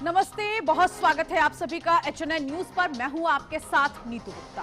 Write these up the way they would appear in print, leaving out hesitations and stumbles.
नमस्ते, बहुत स्वागत है आप सभी का HNN न्यूज पर। मैं हूं आपके साथ नीतू गुप्ता।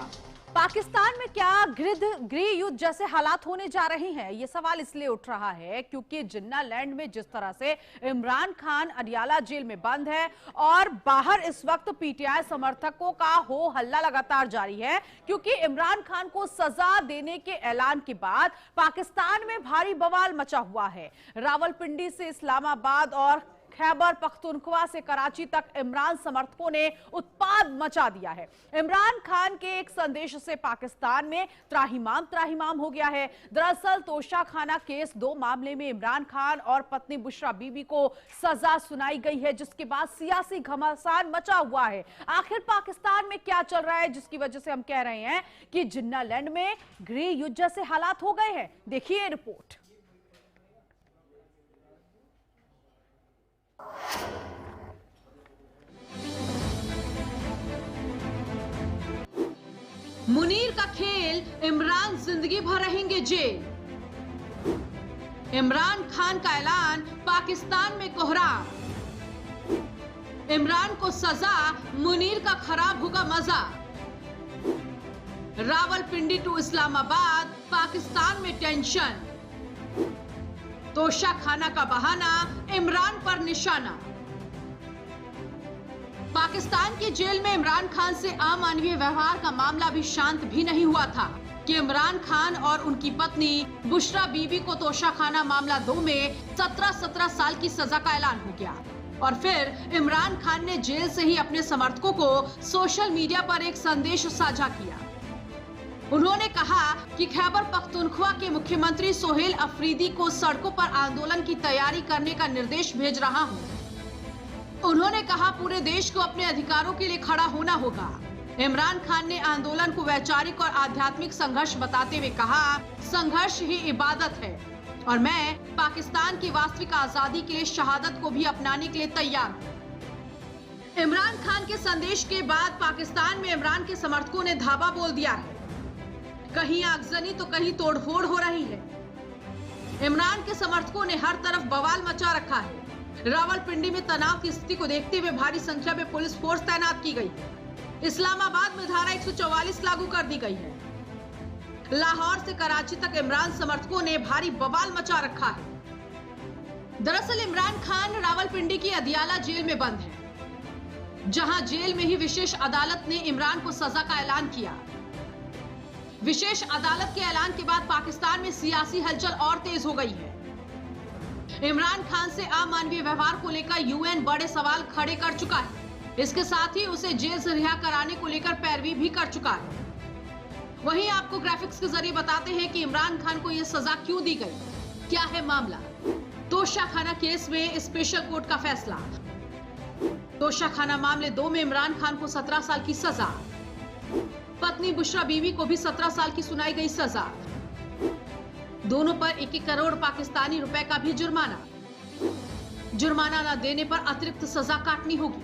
पाकिस्तान में क्या गृह युद्ध जैसे हालात होने जा रहे हैं, ये सवाल इसलिए उठ रहा है क्योंकि जिन्ना लैंड में जिस तरह से इमरान खान अडियाला जेल में बंद है और बाहर इस वक्त पीटीआई समर्थकों का हो हल्ला लगातार जारी है, क्योंकि इमरान खान को सजा देने के ऐलान के बाद पाकिस्तान में भारी बवाल मचा हुआ है। रावलपिंडी से इस्लामाबाद और खैबर पख्तूनख्वा से कराची तक इमरान समर्थकों ने उत्पाद मचा दिया है। इमरान खान के एक संदेश से पाकिस्तान में त्राहिमाम हो गया है। दरअसल तोशाखाना केस 2 मामले में इमरान खान और पत्नी बुशरा बीबी को सजा सुनाई गई है, जिसके बाद सियासी घमासान मचा हुआ है। आखिर पाकिस्तान में क्या चल रहा है जिसकी वजह से हम कह रहे हैं कि जिन्ना लैंड में गृह युद्ध जैसे हालात हो गए हैं। देखिए रिपोर्ट। मुनीर का खेल, इमरान जिंदगी भर रहेंगे जेल। इमरान खान का ऐलान, पाकिस्तान में कोहराम। इमरान को सजा, मुनीर का खराब होगा मजा। रावलपिंडी टू इस्लामाबाद, पाकिस्तान में टेंशन। तोशाखाना का बहाना, इमरान पर निशाना। पाकिस्तान की जेल में इमरान खान से अमानवीय व्यवहार का मामला भी शांत भी नहीं हुआ था कि इमरान खान और उनकी पत्नी बुशरा बीबी को तोशाखाना मामला 2 में 17 साल की सजा का ऐलान हो गया। और फिर इमरान खान ने जेल से ही अपने समर्थकों को सोशल मीडिया पर एक संदेश साझा किया। उन्होंने कहा कि खैबर पख्तूनख्वा के मुख्यमंत्री सोहेल अफरीदी को सड़कों पर आंदोलन की तैयारी करने का निर्देश भेज रहा हूं। उन्होंने कहा पूरे देश को अपने अधिकारों के लिए खड़ा होना होगा। इमरान खान ने आंदोलन को वैचारिक और आध्यात्मिक संघर्ष बताते हुए कहा, संघर्ष ही इबादत है और मैं पाकिस्तान की वास्तविक आजादी के लिए शहादत को भी अपनाने के लिए तैयार हूं। इमरान खान के संदेश के बाद पाकिस्तान में इमरान के समर्थकों ने धावा बोल दिया है। कहीं आगजनी तो कहीं तोड़फोड़ हो रही है। इमरान के समर्थकों ने हर तरफ बवाल मचा रखा है। रावलपिंडी में तनाव की स्थिति को देखते हुए भारी संख्या में पुलिस फोर्स तैनात की गई है। इस्लामाबाद में धारा 144 लागू कर दी गई है। लाहौर से कराची तक इमरान समर्थकों ने भारी बवाल मचा रखा है। दरअसल इमरान खान रावलपिंडी की अडियाला जेल में बंद है, जहां जेल में ही विशेष अदालत ने इमरान को सजा का ऐलान किया। विशेष अदालत के ऐलान के बाद पाकिस्तान में सियासी हलचल और तेज हो गई है। इमरान खान से अमानवीय व्यवहार को लेकर यूएन बड़े सवाल खड़े कर चुका है। इसके साथ ही उसे जेल से रिहा कराने को लेकर पैरवी भी कर चुका है। वहीं आपको ग्राफिक्स के जरिए बताते हैं कि इमरान खान को यह सजा क्यों दी गई, क्या है मामला। तोशाखाना केस में स्पेशल कोर्ट का फैसला। तोशाखाना मामले 2 में इमरान खान को 17 साल की सजा। पत्नी बुशरा बीवी को भी 17 साल की सुनाई गई सजा। दोनों पर 1 करोड़ पाकिस्तानी रुपए का भी जुर्माना। जुर्माना न देने पर अतिरिक्त सजा काटनी होगी।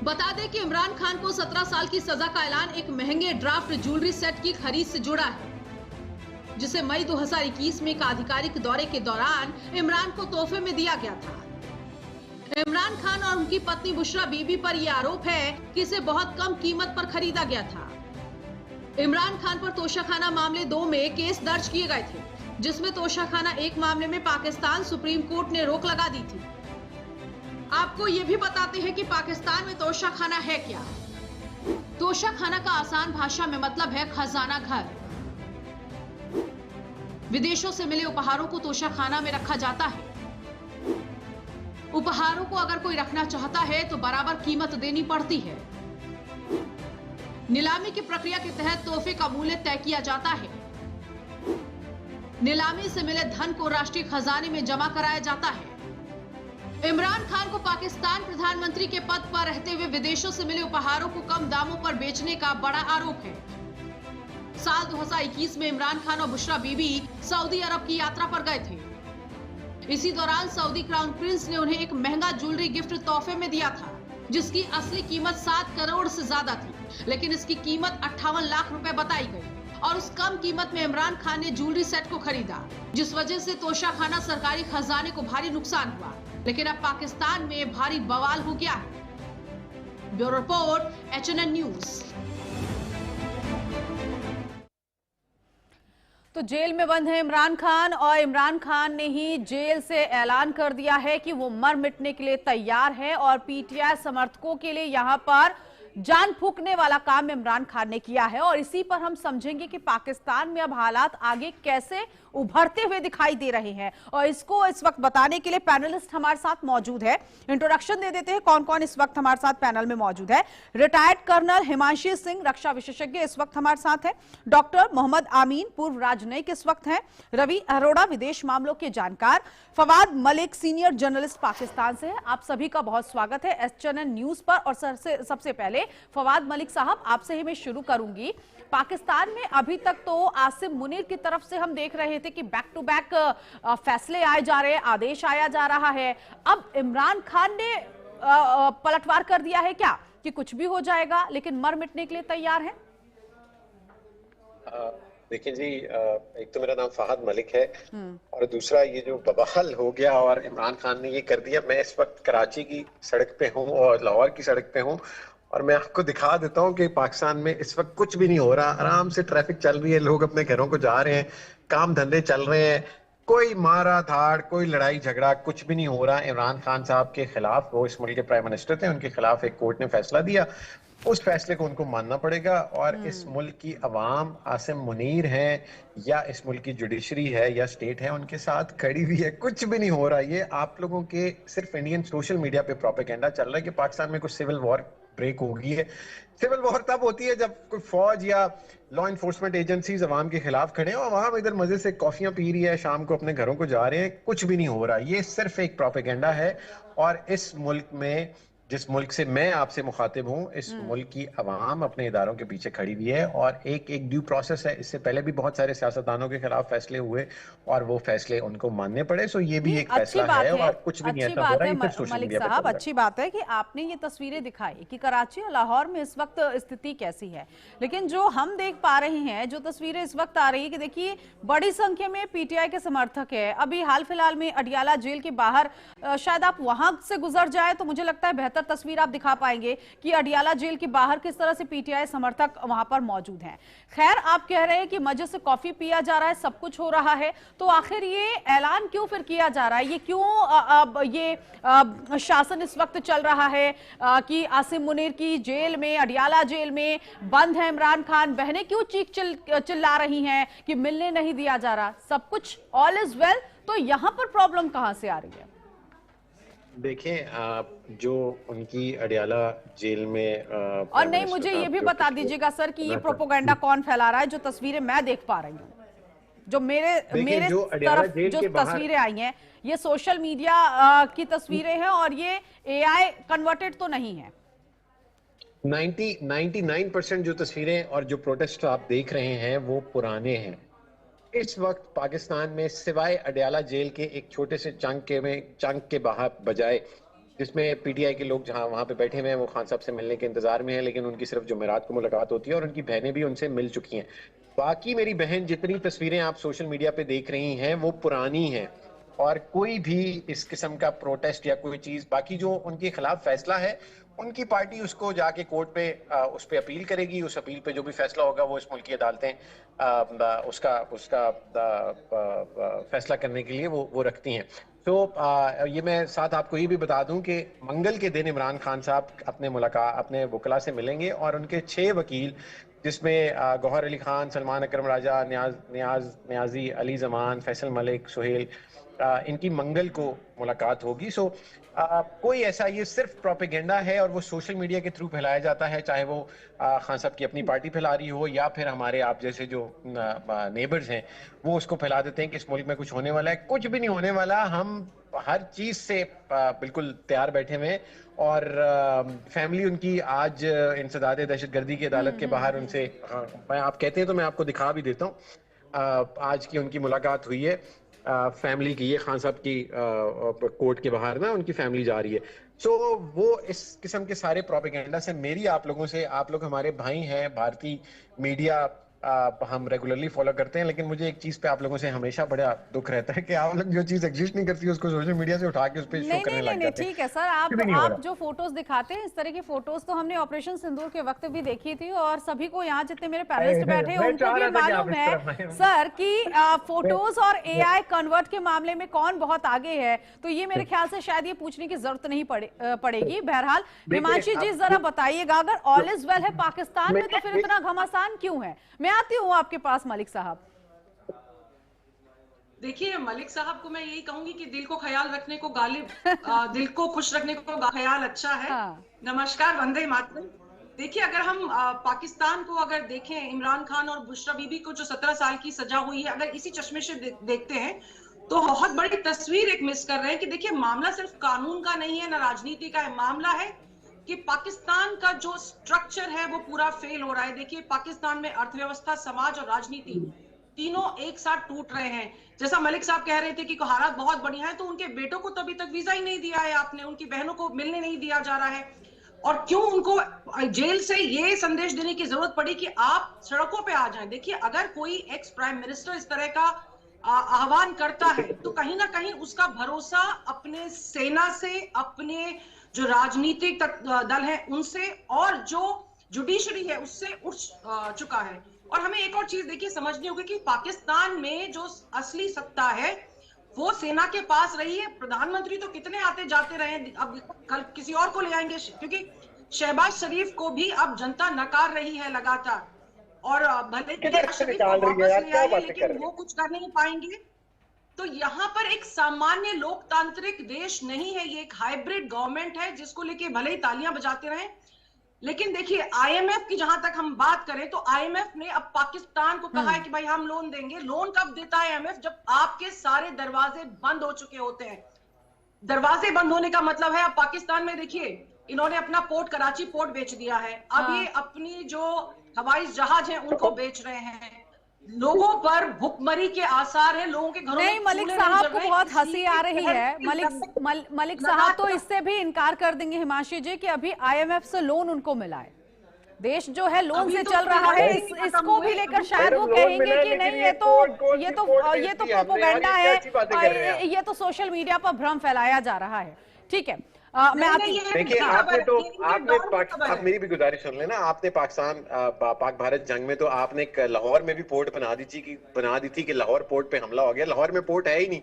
बता दें कि इमरान खान को 17 साल की सजा का ऐलान एक महंगे ड्राफ्ट ज्वेलरी सेट की खरीद से जुड़ा है, जिसे मई 2021 में एक आधिकारिक दौरे के दौरान इमरान को तोहफे में दिया गया था। इमरान खान और उनकी पत्नी बुशरा बीबी पर यह आरोप है कि इसे बहुत कम कीमत पर खरीदा गया था। इमरान खान पर तोशाखाना मामले 2 में केस दर्ज किए गए थे, जिसमें तोशाखाना 1 मामले में पाकिस्तान सुप्रीम कोर्ट ने रोक लगा दी थी। आपको ये भी बताते हैं कि पाकिस्तान में तोशाखाना है क्या। तोशाखाना का आसान भाषा में मतलब है खजाना घर। विदेशों से मिले उपहारों को तोशाखाना में रखा जाता है। उपहारों को अगर कोई रखना चाहता है तो बराबर कीमत देनी पड़ती है। नीलामी की प्रक्रिया के तहत तोहफे का मूल्य तय किया जाता है। नीलामी से मिले धन को राष्ट्रीय खजाने में जमा कराया जाता है। इमरान खान को पाकिस्तान प्रधानमंत्री के पद पर रहते हुए विदेशों से मिले उपहारों को कम दामों पर बेचने का बड़ा आरोप है। साल 2021 में इमरान खान और बुशरा बीबी सऊदी अरब की यात्रा पर गए थे। इसी दौरान सऊदी क्राउन प्रिंस ने उन्हें एक महंगा ज्वेलरी गिफ्ट तोहफे में दिया था, जिसकी असली कीमत 7 करोड़ से ज्यादा थी, लेकिन इसकी कीमत 58 लाख रुपए बताई गई और उस कम कीमत में इमरान खान ने ज्वेलरी सेट को खरीदा, जिस वजह से तोशाखाना सरकारी खजाने को भारी नुकसान हुआ। लेकिन अब पाकिस्तान में भारी बवाल हो गया है। Bureau report, HNN news. तो जेल में बंद है इमरान खान, और इमरान खान ने ही जेल से ऐलान कर दिया है कि वो मर मिटने के लिए तैयार है, और पीटीआई समर्थकों के लिए यहां पर जान फूंकने वाला काम इमरान खान ने किया है। और इसी पर हम समझेंगे कि पाकिस्तान में अब हालात आगे कैसे उभरते हुए दिखाई दे रहे हैं, और इसको इस वक्त बताने के लिए पैनलिस्ट हमारे साथ मौजूद है। इंट्रोडक्शन दे देते हैं कौन कौन इस वक्त हमारे साथ पैनल में मौजूद है। रिटायर्ड कर्नल हिमांशी सिंह, रक्षा विशेषज्ञ, इस वक्त हमारे साथ है। डॉक्टर मोहम्मद आमीन, पूर्व राजनयिक, इस वक्त हैं। रवि अरोड़ा, विदेश मामलों के जानकार। फवाद मलिक, सीनियर जर्नलिस्ट, पाकिस्तान से है। आप सभी का बहुत स्वागत है HNN न्यूज पर। और सबसे पहले फवाद मलिक साहब, आपसे ही मैं शुरू करूंगी। पाकिस्तान में अभी तक तो आसिम मुनीर की तरफ से हम देख रहे थे कि बैक टू बैक फैसले आए जा रहे हैं, आदेश आया जा रहा है। अब इमरान खान ने पलटवार कर दिया है क्या कि कुछ भी हो जाएगा लेकिन मर मिटने के लिए तैयार है? देखिए जी, एक तो मेरा नाम फहद मलिक है, और दूसरा ये जो बवाल हो गया और इमरान खान ने ये कर दिया। मैं इस वक्त कराची की सड़क पे हूँ और लाहौर की सड़क पे हूँ, और मैं आपको दिखा देता हूँ कि पाकिस्तान में इस वक्त कुछ भी नहीं हो रहा। आराम से ट्रैफिक चल रही है, लोग अपने घरों को जा रहे हैं, काम धंधे चल रहे हैं, कोई मारा धाड़, कोई लड़ाई झगड़ा कुछ भी नहीं हो रहा। इमरान खान साहब के खिलाफ, वो इस मुल्क के प्राइम मिनिस्टर थे, उनके खिलाफ एक कोर्ट ने फैसला दिया, उस फैसले को उनको मानना पड़ेगा। और इस मुल्क की अवाम आसिम मुनीर हैं या इस मुल्क की जुडिशरी है या स्टेट है, उनके साथ खड़ी हुई है। कुछ भी नहीं हो रहा। ये आप लोगों के सिर्फ इंडियन सोशल मीडिया पे प्रोपेगेंडा चल रहा है कि पाकिस्तान में कुछ सिविल वॉर ब्रेक हो गई है। सिविल वॉर तब होती है जब कोई फौज या लॉ इन्फोर्समेंट एजेंसीज अवाम के खिलाफ खड़े हैं, और अवाम इधर मजे से कॉफियां पी रही है, शाम को अपने घरों को जा रहे हैं। कुछ भी नहीं हो रहा। ये सिर्फ एक प्रोपेगेंडा है। और इस मुल्क में, जिस मुल्क से मैं आपसे मुखातिब हूं, इस मुल्क की अवाम अपने इदारों के पीछे खड़ी हुई है, और एक ड्यू प्रोसेस है। इससे पहले भी बहुत सारे सियासतदानों के खिलाफ फैसले हुए और वो फैसले उनको मानने पड़े। सो ये भी एक फैसला है, और कुछ भी नहीं ऐसा हो रहा है। सिर्फ सोशल मीडिया पे चल रहा है। अच्छी बात है कि आपने ये तस्वीरें दिखाई कि कराची और लाहौर में इस वक्त स्थिति कैसी है, लेकिन जो हम देख पा रहे हैं, जो तस्वीरें इस वक्त आ रही है कि देखिए बड़ी संख्या में पीटीआई के समर्थक है। अभी हाल फिलहाल में अडियाला जेल के बाहर, शायद आप वहां से गुजर जाए तो मुझे लगता है बेहतर तस्वीर आप दिखा पाएंगे कि अडियाला जेल के बाहर किस तरह से पीटीआई समर्थक वहां पर मौजूद हैं। खैर, आप कह रहे हैं कि मजे से कॉफी पिया जा रहा है, सब कुछ हो रहा है, तो आखिर ये ऐलान क्यों फिर किया जा रहा है? ये क्यों ये शासन इस वक्त चल रहा है कि आसिम मुनीर की जेल में, अडियाला जेल में बंद है इमरान खान? बहनें क्यों चीख चिल्ला रही हैं कि मिलने नहीं दिया जा रहा? सब कुछ ऑल इज वेल, तो यहां पर प्रॉब्लम कहां से आ रही है? देखें, जो उनकी अडियाला जेल में और नहीं, मुझे ये भी बता दीजिएगा सर कि ये प्रोपोगंडा कौन फैला रहा है? जो तस्वीरें मैं देख पा रही हूँ, जो मेरे तरफ जो तस्वीरें आई हैं, ये सोशल मीडिया की तस्वीरें हैं, और ये AI कन्वर्टेड तो नहीं है। 99% जो तस्वीरें और जो प्रोटेस्ट आप देख रहे हैं वो पुराने हैं। इस वक्त पाकिस्तान में सिवाय अडियाला जेल के एक छोटे से चंक के बाहर बजाय, जिसमें पीटीआई के लोग जहां वहां पे बैठे हुए हैं, वो खान साहब से मिलने के इंतजार में हैं, लेकिन उनकी सिर्फ जुमेरात को मुलाकात होती है और उनकी बहनें भी उनसे मिल चुकी हैं। बाकी मेरी बहन, जितनी तस्वीरें आप सोशल मीडिया पे देख रही हैं वो पुरानी हैं, और कोई भी इस किस्म का प्रोटेस्ट या कोई चीज, बाकी जो उनके खिलाफ फैसला है, उनकी पार्टी उसको जाके कोर्ट पे उस पे अपील करेगी। उस अपील पे जो भी फैसला होगा वो इस मुल्क की अदालतें उसका फैसला करने के लिए वो रखती हैं। तो ये मैं साथ आपको ये भी बता दूं कि मंगल के दिन इमरान खान साहब अपने वकला से मिलेंगे, और उनके 6 वकील, जिसमें गौहर अली खान, सलमान अकरम राजा, न्याजी, अली जमान, फैसल मलिक, सुहेल, इनकी मंगल को मुलाकात होगी। सो कोई ऐसा, ये सिर्फ प्रोपेगेंडा है और वो सोशल मीडिया के थ्रू फैलाया जाता है, चाहे वो खान साहब की अपनी पार्टी फैला रही हो या फिर हमारे आप जैसे जो नेबर्स हैं वो उसको फैला देते हैं कि इस मुल्क में कुछ होने वाला है। कुछ भी नहीं होने वाला। हम हर चीज से बिल्कुल तैयार बैठे हुए हैं, और फैमिली उनकी आज इंसदाद दहशतगर्दी की अदालत के बाहर उनसे, मैं आप कहते हैं तो मैं आपको दिखा भी देता हूँ। आज की उनकी मुलाकात हुई है फैमिली की, ये खान साहब की कोर्ट के बाहर ना उनकी फैमिली जा रही है। सो वो इस किस्म के सारे प्रोपेगेंडा से मेरी आप लोगों से, आप लोग हमारे भाई हैं, भारतीय मीडिया हम रेगुलरली फॉलो करते हैं, लेकिन मुझे एक चीज पे आप लोगों से हमेशा बड़ा दुख रहता है कि आप लोग जो चीज एग्जिस्ट नहीं करती उसको सोशल मीडिया से उठा के उस पे शो करने लग जाते हैं। ठीक है सर, आप जो फोटोज दिखाते हैं, इस तरह की फोटोज तो हमने ऑपरेशन सिंदूर के वक्त भी देखी थी, और सभी को यहाँ जितने मेरे पैनलिस्ट बैठे हैं उनको भी मालूम है सर कि फोटोज और एआई कन्वर्ट के मामले में कौन बहुत आगे है। तो ये मेरे ख्याल से शायद ये पूछने की जरूरत नहीं पड़ेगी। बहरहाल हिमांशी जी जरा बताइएगा, अगर ऑल इज वेल है पाकिस्तान में तो फिर इतना घमासान क्यों है? मैं आती हूँ आपके पास मलिक साहब। देखिए मलिक साहब को मैं यही कहूंगी कि दिल को ख्याल रखने को गालिब दिल को खुश रखने को ख्याल अच्छा है। हाँ। नमस्कार, वंदे मातरम। देखिए अगर हम पाकिस्तान को अगर देखें, इमरान खान और बुशरा बीबी को जो 17 साल की सजा हुई है, अगर इसी चश्मे से देखते हैं तो बहुत बड़ी तस्वीर एक मिस कर रहे हैं कि देखिए मामला सिर्फ कानून का नहीं है, ना राजनीति का है, मामला है कि पाकिस्तान का जो स्ट्रक्चर है वो पूरा फेल हो रहा है। देखिए पाकिस्तान में अर्थव्यवस्था, समाज और राजनीति तीनों एक साथ टूट रहे हैं। जैसा मलिक साहब कह रहे थे कि हालात बहुत बढ़िया है, तो उनके बेटों को तो अभी तक वीजा ही नहीं दिया है आपने, उनकी बहनों को मिलने नहीं दिया जा रहा है। और क्यों उनको जेल से ये संदेश देने की जरूरत पड़ी कि आप सड़कों पे आ जाएं? देखिए अगर कोई एक्स प्राइम मिनिस्टर इस तरह का आह्वान करता है तो कहीं ना कहीं उसका भरोसा अपने सेना से, अपने जो राजनीतिक दल है उनसे, और जो जुडिशरी है उससे उठ चुका है। और हमें एक और चीज देखिए समझनी होगी कि पाकिस्तान में जो असली सत्ता है वो सेना के पास रही है। प्रधानमंत्री तो कितने आते जाते रहे, अब कल किसी और को ले आएंगे, क्योंकि शहबाज शरीफ को भी अब जनता नकार रही है लगातार, और भले शरीफ को वापस ले आए लेकिन वो कुछ कर नहीं पाएंगे। तो यहाँ पर एक सामान्य लोकतांत्रिक देश नहीं है, ये एक हाइब्रिड गवर्नमेंट है जिसको लेके भले ही तालियां बजाते रहें। लेकिन देखिए आईएमएफ की जहां तक हम बात करें तो आईएमएफ ने अब पाकिस्तान को कहा है कि भाई हम लोन देंगे। लोन कब देता है आईएमएफ? जब आपके सारे दरवाजे बंद हो चुके होते हैं। दरवाजे बंद होने का मतलब है, अब पाकिस्तान में देखिए इन्होंने अपना पोर्ट, कराची पोर्ट बेच दिया है, अब ये अपनी जो हवाई जहाज है उनको बेच रहे हैं। लोगों पर भुखमरी के आसार है, लोगों के घरों में मलिक साहब को बहुत हंसी आ रही है। मलिक साहब तो इससे भी इनकार कर देंगे हिमांशी जी कि अभी आईएमएफ से लोन उनको मिला है। देश जो है लोन से चल रहा है, इसको भी लेकर शायद वो कहेंगे कि नहीं ये तो प्रोपेगेंडा है, ये तो सोशल मीडिया पर भ्रम फैलाया जा रहा है। ठीक है, मैं देखिए आप मेरी भी गुजारिश सुन लेना। आपने पाकिस्तान पाक भारत जंग में तो आपने लाहौर में भी पोर्ट बना दी थी कि लाहौर पोर्ट पे हमला हो गया। लाहौर में पोर्ट है ही नहीं,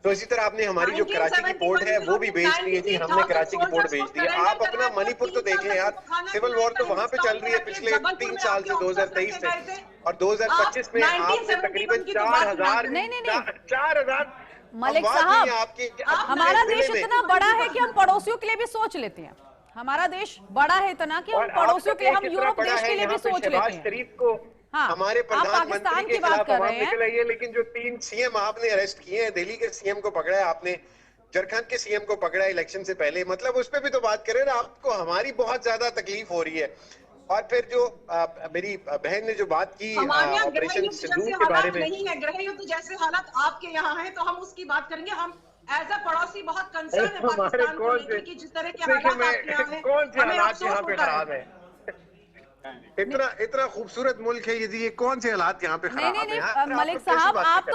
तो इसी तरह आपने हमारी जो कराची की पोर्ट है वो भी बेच दी थी, हमने कराची की पोर्ट बेच दी। आप अपना मणिपुर तो देख लें यार, सिविल वॉर तो वहां पे चल रही है पिछले 3 साल से, 2023 से, और 2025 में आपने तकरीबन 4,000 मलिक साहब, हमारा देश इतना बड़ा है कि हम पड़ोसियों के लिए भी सोच लेते हैं। हमारा देश बड़ा है इतना कि हम पड़ोसियों के लिए, हम यूरोप देश के लिए भी सोच लेते हैं। शरीफ को हमारे प्रधानमंत्री के खिलाफ आवाज निकल आई है, लेकिन जो 3 सीएम आपने अरेस्ट किए हैं, दिल्ली के सीएम को पकड़ा है आपने, झारखंड के सीएम को पकड़ा है इलेक्शन से पहले, मतलब उस पर भी तो बात करें ना। आपको हमारी बहुत ज्यादा तकलीफ हो रही है। और फिर जो मेरी बहन ने जो बात की ऑपरेशन सिंदूर के बारे में, नहीं है गृह युद्ध जैसे हालात आपके यहाँ हैं तो हम उसकी बात करेंगे। हम एज अ पड़ोसी बहुत कंसर्न है पाकिस्तान को लेकर कि जिस तरह के हालात आपके यहाँ हैं, कौन से हालात यहाँ पे खराब है? इतना खूबसूरत मुल्क है ये कौन से हालात यहाँ पे खराब है? नहीं, मलिक साहब आप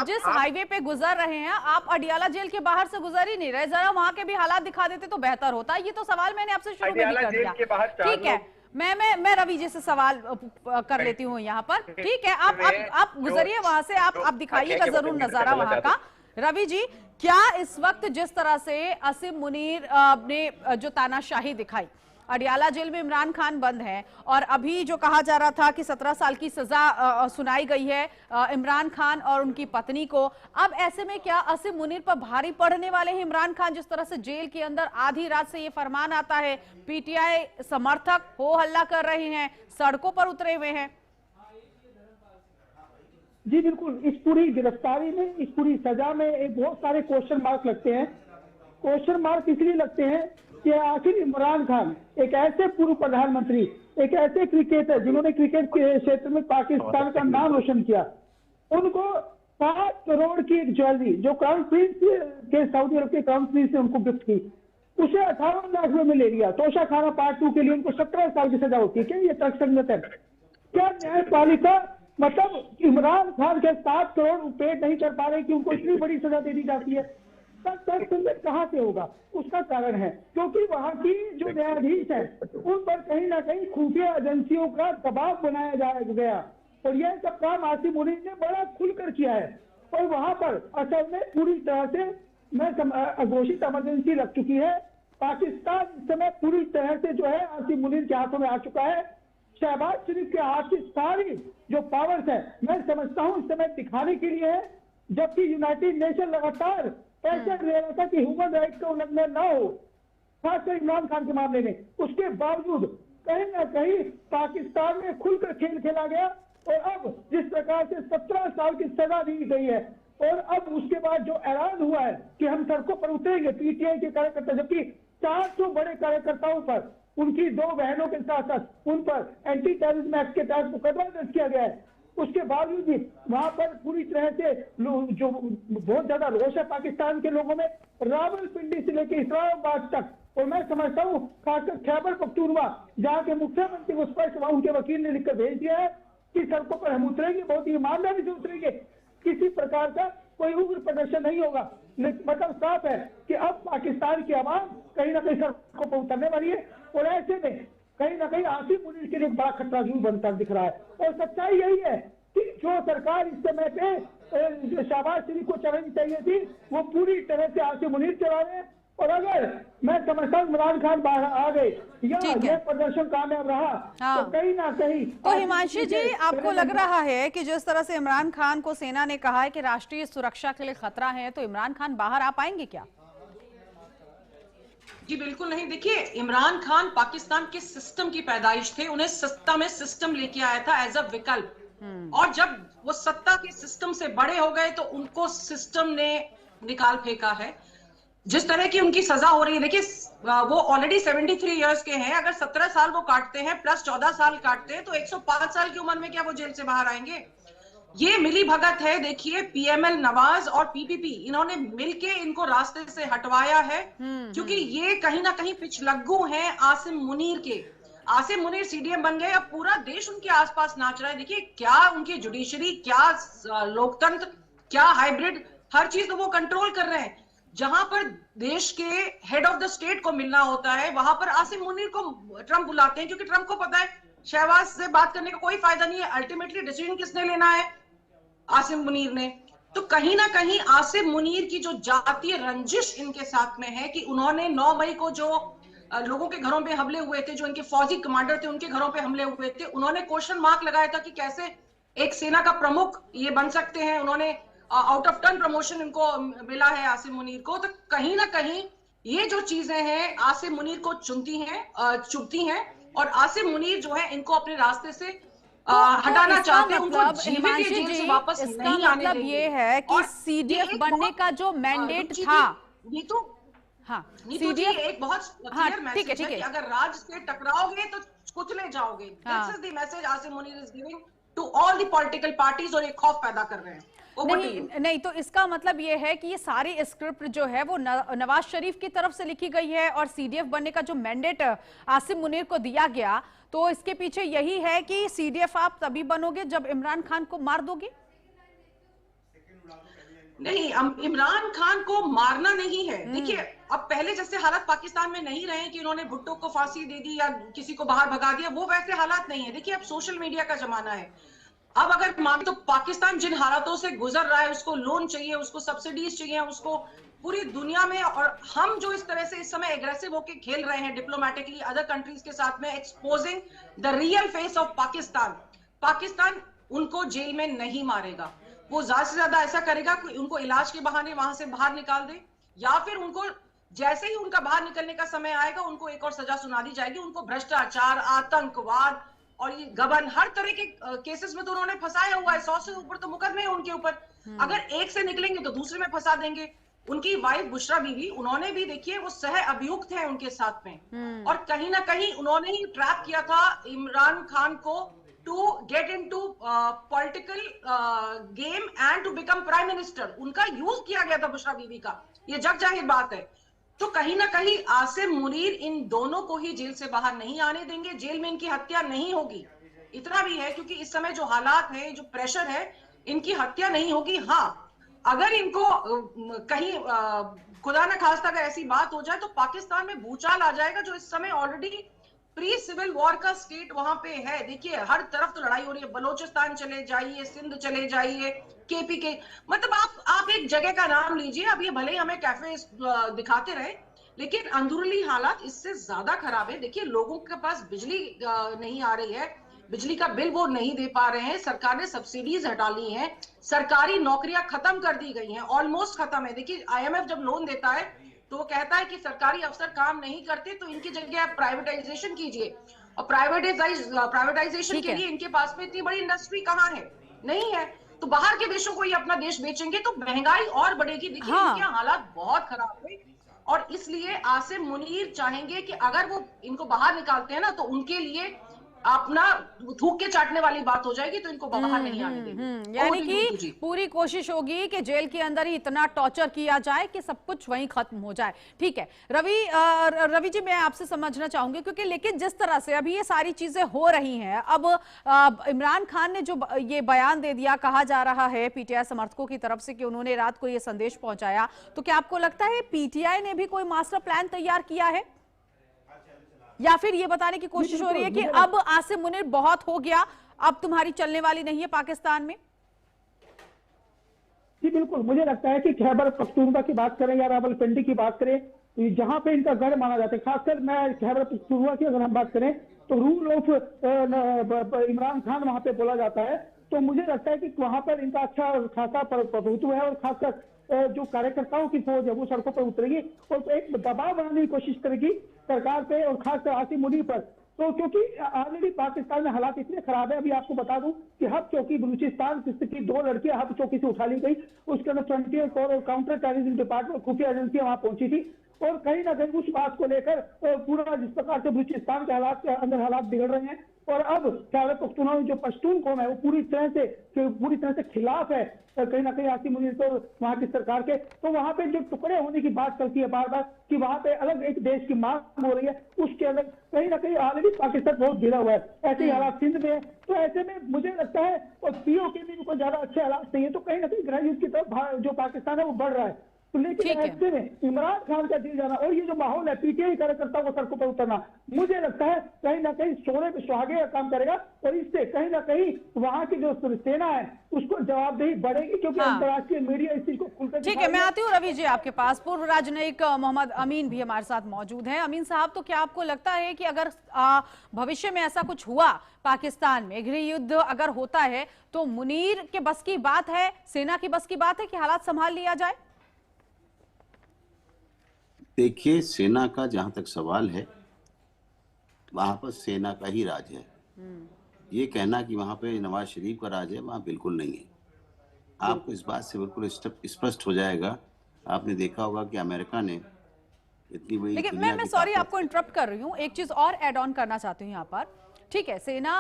जिस हाईवे पे गुजर रहे हैं, आप अडियाला जेल के बाहर से गुजर ही नहीं रहे। जरा वहाँ के भी हालात दिखा देते तो बेहतर होता। ये तो सवाल मैंने आपसे शुरू में कर दिया। ठीक है, मैं रवि जी से सवाल कर लेती हूँ यहाँ पर। ठीक है, आप गुजरिए वहां से, आप दिखाइएगा जरूर नजारा वहां का। रवि जी, क्या इस वक्त जिस तरह से असीम मुनीर ने जो तानाशाही दिखाई, अडियाला जेल में इमरान खान बंद है, और अभी जो कहा जा रहा था कि 17 साल की सजा सुनाई गई है इमरान खान और उनकी पत्नी को, अब ऐसे में क्या असीम मुनीर पर भारी पड़ने वाले हैं इमरान खान? जिस तरह से जेल के अंदर आधी रात से ये फरमान आता है, पीटीआई समर्थक हो हल्ला कर रहे हैं, सड़कों पर उतरे हुए हैं। जी बिल्कुल, इस पूरी गिरफ्तारी में, इस पूरी सजा में एक बहुत सारे क्वेश्चन मार्क लगते हैं। क्वेश्चन मार्क इसलिए लगते हैं कि आखिर इमरान खान एक ऐसे पूर्व प्रधानमंत्री, एक ऐसे क्रिकेटर जिन्होंने क्रिकेट के क्षेत्र में पाकिस्तान का नाम रोशन किया, उनको 5 करोड़ की एक ज्वेलरी जो क्राउन प्रिंस के, सऊदी अरब के क्राउन प्रिंस ने उनको गिफ्ट की, उसे 58 लाख रुपए में ले लिया। तोशा खाना पार्ट 2 के लिए उनको 17 साल की सजा होती है। क्या ये तर्कसंगत है? क्या न्यायपालिका मतलब इमरान खान के 7 करोड़ रुपए नहीं कर पा रहे कि उनको इतनी बड़ी सजा दे दी जाती है? तक कहाँ से होगा? उसका कारण है क्योंकि वहाँ की जो न्यायाधीश है उन पर कहीं ना कहीं खुफिया एजेंसियों का दबाव बनाया गया, और यह सब काम आसिम मुनीर ने बड़ा खुलकर किया है। और वहाँ पर असल में पूरी तरह से घोषित इमरजेंसी लग चुकी है। पाकिस्तान इस समय पूरी तरह से जो है आसिम मुनीर के हाथों में आ चुका है। शहबाज शरीफ के हाथ की सारी जो पावर्स है, मैं समझता हूँ इस समय दिखाने के लिए है, जबकि यूनाइटेड नेशन लगातार प्रेशर दे रहा था कि ह्यूमन राइट का उल्लंघन न हो, खासकर इमरान खान के मामले में। उसके बावजूद कहीं ना कहीं पाकिस्तान में खुलकर खेल खेला गया, और अब जिस प्रकार से 17 साल की सजा दी गई है, और अब उसके बाद जो ऐलान हुआ है कि हम सड़कों पर उतरेंगे पीटीआई के कार्यकर्ता, जबकि 400 बड़े कार्यकर्ताओं पर, उनकी 2 बहनों के साथ साथ उन पर एंटी टेररिज्म एक्ट के तहत मुकदमा दर्ज किया गया है, उसके बावजूद भी वहां पर पूरी तरह से जो बहुत ज्यादा रोष है पाकिस्तान के लोगों में, रावलपिंडी से लेकर इस्लामाबाद तक, और मैं समझता हूँ खासकर खैबर पख्तूनवा जहाँ के मुख्यमंत्री को स्पष्ट उनके वकील ने लिखकर भेज दिया है कि सड़कों पर हम उतरेंगे, बहुत ही ईमानदारी से उतरेंगे, किसी प्रकार का कोई उग्र प्रदर्शन नहीं होगा। मतलब साफ है कि अब पाकिस्तान की आवाम कहीं ना कहीं सड़कों पर उतरने वाली है, और ऐसे में कहीं ना कहीं आसिम मुनीर के लिए बड़ा खतरा जरूर बनता दिख रहा है। और सच्चाई यही है कि जो सरकार इस समय पे शहबाज शरीफ को चलानी चाहिए थी, वो पूरी तरह से आसिम मुनीर चला रहे हैं। और अगर मैं समझता हूँ इमरान खान बाहर आ गए या यह प्रदर्शन कामयाब रहा, तो कहीं ना कहीं। तो हिमांशी जी, आपको लग रहा है कि जिस तरह से इमरान खान को सेना ने कहा है कि राष्ट्रीय सुरक्षा के लिए खतरा है, तो इमरान खान बाहर आ पाएंगे क्या? जी बिल्कुल नहीं। देखिए, इमरान खान पाकिस्तान के सिस्टम की पैदाइश थे, उन्हें सत्ता में सिस्टम लेके आया था एज अ विकल्प, और जब वो सत्ता के सिस्टम से बड़े हो गए तो उनको सिस्टम ने निकाल फेंका है। जिस तरह की उनकी सजा हो रही है, देखिए वो ऑलरेडी 73 इयर्स के हैं, अगर 17 साल वो काटते हैं प्लस 14 साल काटते हैं तो 105 साल की उम्र में क्या वो जेल से बाहर आएंगे? ये मिली भगत है। देखिए, पीएमएल नवाज और पीपीपी, इन्होंने मिलके इनको रास्ते से हटवाया है, क्योंकि ये कहीं ना कहीं पिछलग्गू हैं आसिम मुनीर के। आसिम मुनीर सीडीएम बन गए, अब पूरा देश उनके आसपास नाच रहा है। देखिए क्या उनकी जुडिशरी, क्या लोकतंत्र, क्या हाइब्रिड, हर चीज तो वो कंट्रोल कर रहे हैं। जहां पर देश के हेड ऑफ द स्टेट को मिलना होता है, वहां पर आसिम मुनीर को ट्रंप बुलाते हैं, क्योंकि ट्रंप को पता है शहबाज से बात करने का कोई फायदा नहीं है। अल्टीमेटली डिसीजन किसने लेना है? आसिम मुनीर ने। तो कहीं ना कहीं आसिम मुनीर की जो जातीय रंजिश इनके साथ में है कि उन्होंने 9 मई को जो लोगों के घरों पे हमले हुए थे, जो इनके फौजी कमांडर थे उनके घरों पे हमले हुए थे, उन्होंने क्वेश्चन मार्क लगाया था कि कैसे एक सेना का प्रमुख ये बन सकते हैं। उन्होंने आउट ऑफ टर्न प्रमोशन इनको मिला है आसिम मुनीर को। तो कहीं ना कहीं ये जो चीजें हैं आसिम मुनीर को चुभती हैं, और आसिम मुनीर जो है इनको अपने रास्ते से हटाना चाहते हैं। उनको हिमांशी जी, वापस इसका मतलब ये है कि सीडीएफ बनने का जो मैंडेट था, ये तो सीडीएफ एक बहुत क्लियर मैसेज है कि अगर राज्य से टकराओगे तो कुचले जाओगे। This is the message Asim Munir is giving to all the political parties, और एक खौफ पैदा कर रहे हैं। नहीं, तो इसका मतलब ये है कि ये सारी स्क्रिप्ट जो है वो नवाज शरीफ की तरफ से लिखी गई है, और सीडीएफ बनने का जो मैंडेट आसिम मुनीर को दिया गया, तो इसके पीछे यही है कि सीडीएफ आप तभी बनोगे जब इमरान खान को मार दोगे? नहीं, इमरान खान को मारना नहीं है। देखिए, अब पहले जैसे हालात पाकिस्तान में नहीं रहे कि उन्होंने भुट्टो को फांसी दे दी या किसी को बाहर भगा दिया, वो वैसे हालात नहीं है। देखिए, अब सोशल मीडिया का जमाना है। अब अगर मान तो पाकिस्तान जिन हालातों से गुजर रहा है, उसको लोन चाहिए, उसको सब्सिडीज चाहिए, उसको पूरी दुनिया में, और हम जो इस तरह से इस समय एग्रेसिव होके खेल रहे हैं डिप्लोमेटिकली अदर कंट्रीज के साथ में, exposing the real face of Pakistan उनको जेल में नहीं मारेगा। वो ज्यादा से ज्यादा ऐसा करेगा कि उनको इलाज के बहाने वहां से बाहर निकाल दे, या फिर उनको जैसे ही उनका बाहर निकलने का समय आएगा उनको एक और सजा सुना दी जाएगी। उनको भ्रष्टाचार, आतंकवाद और ये गबन, हर तरह के केसेस में तो उन्होंने फंसाया हुआ है। 100 से ऊपर तो मुकदमे हैं उनके ऊपर। अगर एक से निकलेंगे तो दूसरे में फंसा देंगे। उनकी वाइफ बुशरा बीवी, उन्होंने भी देखिए वो सह अभियुक्त हैं उनके साथ में, और कहीं ना कहीं उन्होंने ही ट्रैप किया था इमरान खान को to get into political game and to become prime minister. उनका यूज किया गया था बुशरा बीवी का, ये जग जाहिर बात है। तो कहीं ना कहीं आसिम मुनीर इन दोनों को ही जेल से बाहर नहीं आने देंगे। जेल में इनकी हत्या नहीं होगी, इतना भी है, क्योंकि इस समय जो हालात है, जो प्रेशर है, इनकी हत्या नहीं होगी। हाँ, अगर इनको कहीं खुदा न खास्ता अगर ऐसी बात हो जाए तो पाकिस्तान में भूचाल आ जाएगा, जो इस समय ऑलरेडी प्री सिविल वॉर का स्टेट वहां पे है। देखिए हर तरफ तो लड़ाई हो रही है, बलोचिस्तान चले जाइए, सिंध चले जाइए, केपी के, मतलब आप एक जगह का नाम लीजिए। अब ये भले ही हमें कैफे दिखाते रहे, लेकिन अंदरूनी हालात इससे ज्यादा खराब है। देखिए लोगों के पास बिजली नहीं आ रही है, बिजली का बिल वो नहीं दे पा रहे हैं, सरकार ने सब्सिडीज हटा ली हैं, सरकारी नौकरियां खत्म कर दी गई हैं, ऑलमोस्ट खत्म है। देखिए आईएमएफ जब लोन देता है तो वो कहता है कि सरकारी अफसर काम नहीं करते तो इनकी जगह आप प्राइवेटाइजेशन कीजिए, और प्राइवेटाइजेशन के लिए इनके पास में इतनी बड़ी इंडस्ट्री कहाँ है, नहीं है। तो बाहर के देशों को ये अपना देश बेचेंगे तो महंगाई और बढ़ेगी। देखिए इनके हालात बहुत खराब है, और इसलिए आसिम मुनीर चाहेंगे कि अगर वो इनको बाहर निकालते हैं ना तो उनके लिए अपना थूक के चाटने वाली बात हो जाएगी, तो इनको बाहर नहीं आने देंगे। यानी कि पूरी कोशिश होगी कि जेल के अंदर ही इतना टॉर्चर किया जाए कि सब कुछ वहीं खत्म हो जाए। ठीक है रवि जी, मैं आपसे समझना चाहूंगी, क्योंकि लेकिन जिस तरह से अभी ये सारी चीजें हो रही हैं, अब इमरान खान ने जो ये बयान दे दिया, कहा जा रहा है पीटीआई समर्थकों की तरफ से कि उन्होंने रात को ये संदेश पहुंचाया, तो क्या आपको लगता है पीटीआई ने भी कोई मास्टर प्लान तैयार किया है, या फिर ये बताने की कोशिश हो रही है कि अब आसिम मुनीर बहुत हो गया, अब तुम्हारी चलने वाली नहीं है पाकिस्तान में? जी बिल्कुल, मुझे लगता है कि खैबर पख्तूनख्वा की बात करें या रावलपिंडी की बात करें, तो जहां पे इनका गढ़ माना जाता है, खासकर मैं खैबर पख्तूनख्वा की अगर हम बात करें तो रूल ऑफ इमरान खान वहां पे बोला जाता है। तो मुझे लगता है कि वहां पर इनका अच्छा खासा प्रभुत्व है, और खासकर जो कार्यकर्ताओं की फौज है वो सड़कों पर उतरेगी और एक दबाव बनाने की कोशिश करेगी सरकार पे, और खासकर आसिम मुनीर पर। तो क्योंकि ऑलरेडी पाकिस्तान में हालात इतने खराब है, अभी आपको बता दूं कि हब चौकी बलूचिस्तान की 2 लड़कियां हब चौकी से उठा ली गई, उसके अंदर फ्रंटियर कोर और काउंटर टेररिज्म डिपार्टमेंट खुफिया एजेंसियां वहां पहुंची थी, और कहीं ना कहीं उस बात को लेकर पूरा जिस प्रकार से बलूचिस्तान के हालात बिगड़ रहे हैं, और अब खैबर पख्तूनख्वा जो पश्तून कौम है वो पूरी तरह से खिलाफ है कहीं ना कहीं आसिम मुनीर तो वहां की सरकार के। तो वहां पे जो टुकड़े होने की बात करती है बार बार कि वहां पे अलग एक देश की मांग हो रही है, उसके अलग कहीं ना कहीं ऑलरेडी पाकिस्तान बहुत गिरा हुआ है। ऐसे ही हालात सिंध में, तो ऐसे में मुझे लगता है और पीओके में भी कोई ज्यादा अच्छे हालात नहीं है, तो कहीं ना कहीं गृह युद्ध की तरफ जो पाकिस्तान है वो बढ़ रहा है। तो लेकिन ऐसे में इमरान खान का दिल जाना और ये जो माहौल है पीटीआई कार्यकर्ताओं को सड़कों पर उतरना, मुझे लगता है कहीं ना कहीं सोने पे सुहागे का काम करेगा, और इससे कहीं ना कहीं वहां की जो सेना है उसको जवाबदेही बढ़ेगी, क्योंकि अंतर्राष्ट्रीय मीडिया इस चीज को खुलकर। ठीक है, मैं आती हूँ रवि जी आपके पास। पूर्व राजनयिक मोहम्मद अमीन भी हमारे साथ मौजूद हैं। अमीन साहब, तो क्या आपको लगता है कि अगर भविष्य में ऐसा कुछ हुआ पाकिस्तान में, गृह युद्ध अगर होता है, तो मुनीर के बस की बात है, सेना की बस की बात है कि हालात संभाल लिया जाए? देखिए, सेना का जहां तक सवाल है, वहां पर सेना का ही राज है। ये कहना कि वहां पे नवाज शरीफ का राज है, वहां बिल्कुल नहीं है। आपको इस बात से बिल्कुल स्पष्ट हो जाएगा। आपने देखा होगा कि अमेरिका ने इतनी बड़ी, लेकिन मैं सॉरी आपको इंटरप्ट कर रही हूँ, एक चीज और ऐड ऑन करना चाहती हूँ यहाँ पर। ठीक है, सेना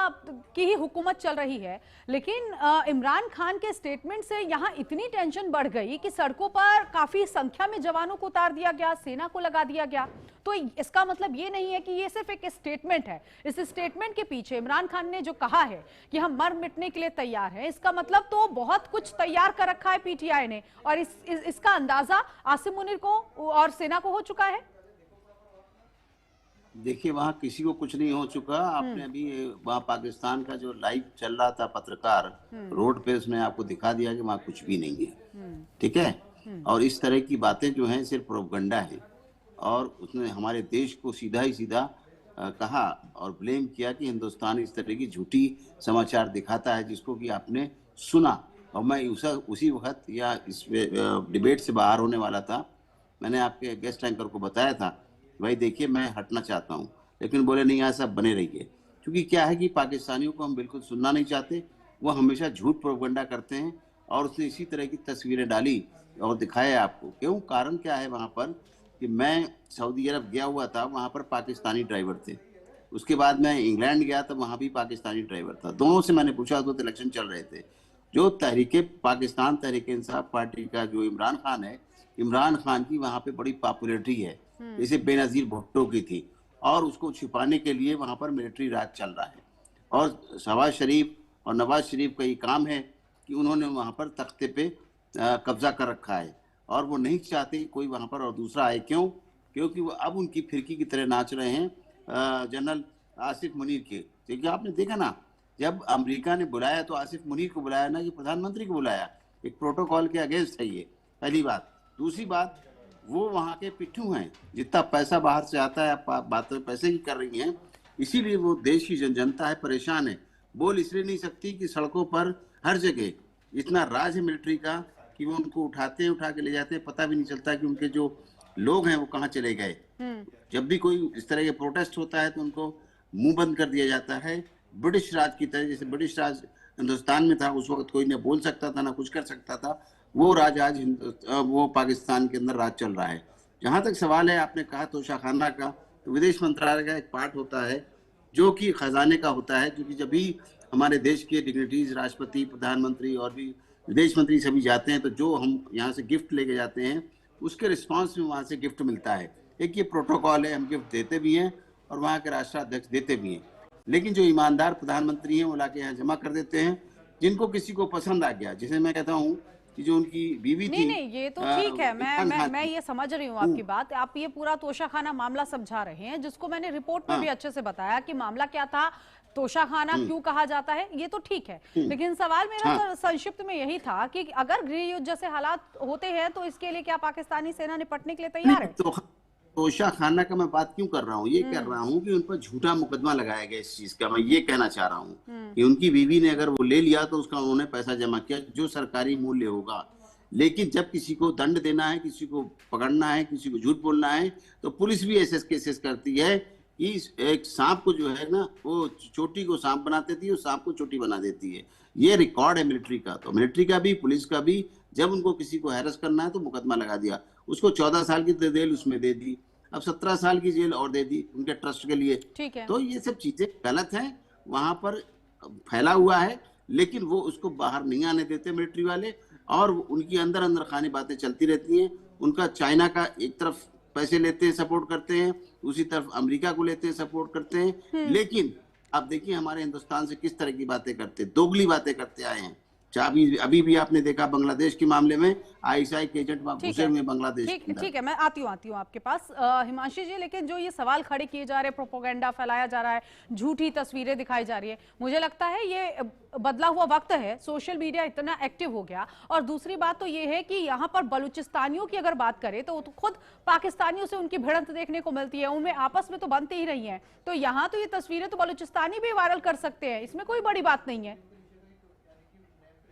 की ही हुकूमत चल रही है, लेकिन इमरान खान के स्टेटमेंट से यहाँ इतनी टेंशन बढ़ गई कि सड़कों पर काफी संख्या में जवानों को उतार दिया गया, सेना को लगा दिया गया। तो इसका मतलब ये नहीं है कि ये सिर्फ एक स्टेटमेंट है। इस स्टेटमेंट के पीछे इमरान खान ने जो कहा है कि हम मर मिटने के लिए तैयार हैं, इसका मतलब तो बहुत कुछ तैयार कर रखा है पीटीआई ने, और इसका अंदाजा आसिम मुनीर को और सेना को हो चुका है। देखिए, वहां किसी को कुछ नहीं हो चुका। आपने अभी वहां पाकिस्तान का जो लाइव चल रहा था पत्रकार रोड पे, उसने आपको दिखा दिया कि वहां कुछ भी नहीं है। ठीक है, और इस तरह की बातें जो हैं सिर्फ प्रोपगंडा है, और उसने हमारे देश को सीधा ही सीधा कहा और ब्लेम किया कि हिंदुस्तान इस तरह की झूठी समाचार दिखाता है जिसको कि आपने सुना। और मैं उसी वक्त या इस डिबेट से बाहर होने वाला था, मैंने आपके गेस्ट एंकर को बताया था भाई देखिए मैं हटना चाहता हूँ, लेकिन बोले नहीं ऐसा बने रहिए, क्योंकि क्या है कि पाकिस्तानियों को हम बिल्कुल सुनना नहीं चाहते। वो हमेशा झूठ प्रोपगंडा करते हैं, और उसने इसी तरह की तस्वीरें डाली और दिखाया आपको। क्यों, कारण क्या है वहाँ पर कि मैं सऊदी अरब गया हुआ था, वहाँ पर पाकिस्तानी ड्राइवर थे। उसके बाद मैं इंग्लैंड गया तो वहाँ भी पाकिस्तानी ड्राइवर था। दोनों से मैंने पूछा, तो इलेक्शन चल रहे थे। जो पाकिस्तान तहरीक इंसाफ पार्टी का जो इमरान खान है, इमरान खान की वहाँ पे बड़ी पॉपुलरिटी है, जैसे बेनजीर भुट्टो की थी, और उसको छिपाने के लिए वहां पर मिलिट्री राज चल रहा है। और शहबाज शरीफ और नवाज शरीफ का ये काम है कि उन्होंने वहाँ पर तख्ते पे कब्जा कर रखा है और वो नहीं चाहते कोई वहाँ पर और दूसरा आए। क्यों? क्योंकि वो अब उनकी फिरकी की तरह नाच रहे हैं जनरल आसिफ मुनीर के। क्योंकि आपने देखा ना, जब अमेरिका ने बुलाया तो आसिफ मुनीर को बुलाया ना कि प्रधानमंत्री को बुलाया। एक प्रोटोकॉल के अगेंस्ट है ये, पहली बात। दूसरी बात, वो वहाँ के पिट्ठू हैं, जितना पैसा बाहर से आता है, आप बात पैसे की कर रही हैं, इसीलिए वो देश की जनता है परेशान है। बोल इसलिए नहीं सकती कि सड़कों पर हर जगह इतना राज है मिलिट्री का कि वो उनको उठाते हैं, उठा के ले जाते हैं, पता भी नहीं चलता कि उनके जो लोग हैं वो कहाँ चले गए। जब भी कोई इस तरह के प्रोटेस्ट होता है तो उनको मुंह बंद कर दिया जाता है, ब्रिटिश राज की तरह। जैसे ब्रिटिश राज हिंदुस्तान में था, उस वक्त कोई न बोल सकता था ना कुछ कर सकता था, वो राज आज वो पाकिस्तान के अंदर राज चल रहा है। जहाँ तक सवाल है, आपने कहा तोशाखाना का, तो विदेश मंत्रालय का एक पार्ट होता है जो कि खजाने का होता है, क्योंकि जब भी हमारे देश के डिग्निटीज, राष्ट्रपति, प्रधानमंत्री और भी विदेश मंत्री सभी जाते हैं तो जो हम यहाँ से गिफ्ट लेके जाते हैं उसके रिस्पांस में वहाँ से गिफ्ट मिलता है। एक ये प्रोटोकॉल है, हम गिफ्ट देते भी हैं और वहाँ के राष्ट्राध्यक्ष देते भी हैं। लेकिन जो ईमानदार प्रधानमंत्री हैं वो लाके यहाँ जमा कर देते हैं, जिनको किसी को पसंद आ गया। जैसे मैं कहता हूँ कि जो उनकी बीवी थी, नहीं ये तो ठीक है, मैं ये समझ रही हूँ आपकी बात। आप ये पूरा तोशाखाना मामला समझा रहे हैं, जिसको मैंने रिपोर्ट में भी अच्छे से बताया कि मामला क्या था, तोशाखाना क्यों कहा जाता है, ये तो ठीक है। लेकिन सवाल मेरा तो संक्षिप्त में यही था कि अगर गृह युद्ध जैसे हालात होते हैं तो इसके लिए क्या पाकिस्तानी सेना निपटने के लिए तैयार है? तोशाखाना का मैं बात क्यों कर रहा हूँ? ये कर रहा हूँ कि उन पर झूठा मुकदमा लगाया गया इस चीज का। मैं ये कहना चाह रहा हूँ कि उनकी बीवी ने अगर वो ले लिया तो उसका उन्होंने पैसा जमा किया जो सरकारी मूल्य होगा। लेकिन जब किसी को दंड देना है, किसी को पकड़ना है, किसी को झूठ बोलना है, तो पुलिस भी ऐसे केसेस करती है कि एक सांप को जो है ना, वो चोटी को सांप बना देती है और सांप को चोटी बना देती है। ये रिकॉर्ड है मिलिट्री का। तो मिलिट्री का भी, पुलिस का भी, जब उनको किसी को हैरेस करना है तो मुकदमा लगा दिया। उसको 14 साल की जेल उसमें दे दी, अब 17 साल की जेल और दे दी उनके ट्रस्ट के लिए। ठीक है। तो ये सब चीजें गलत हैं, वहां पर फैला हुआ है, लेकिन वो उसको बाहर नहीं आने देते मिलिट्री वाले, और उनकी अंदर अंदर खानी बातें चलती रहती हैं। उनका चाइना का एक तरफ पैसे लेते हैं, सपोर्ट करते हैं, दूसरी तरफ अमेरिका को लेते हैं, सपोर्ट करते हैं। लेकिन आप देखिए हमारे हिंदुस्तान से किस तरह की बातें करते, दोगली बातें करते आए हैं। अभी भी आपने देखा बांग्लादेश के मामले में आईएसआई के एजेंट वहां घुसे हुए बांग्लादेश। ठीक है, मैं आती हूँ आपके पास हिमांशी जी। लेकिन जो ये सवाल खड़े किए जा रहे, प्रोपोगेंडा फैलाया जा रहा है, झूठी तस्वीरें दिखाई जा रही है, मुझे लगता है ये बदला हुआ वक्त है, सोशल मीडिया इतना एक्टिव हो गया। और दूसरी बात तो ये है कि यहाँ पर बलूचिस्तानियों की अगर बात करें तो खुद पाकिस्तानियों से उनकी भिड़ंत देखने को मिलती है, उनमें आपस में तो बनती ही रही है। तो यहाँ तो ये तस्वीरें तो बलूचिस्तानी भी वायरल कर सकते हैं, इसमें कोई बड़ी बात नहीं है।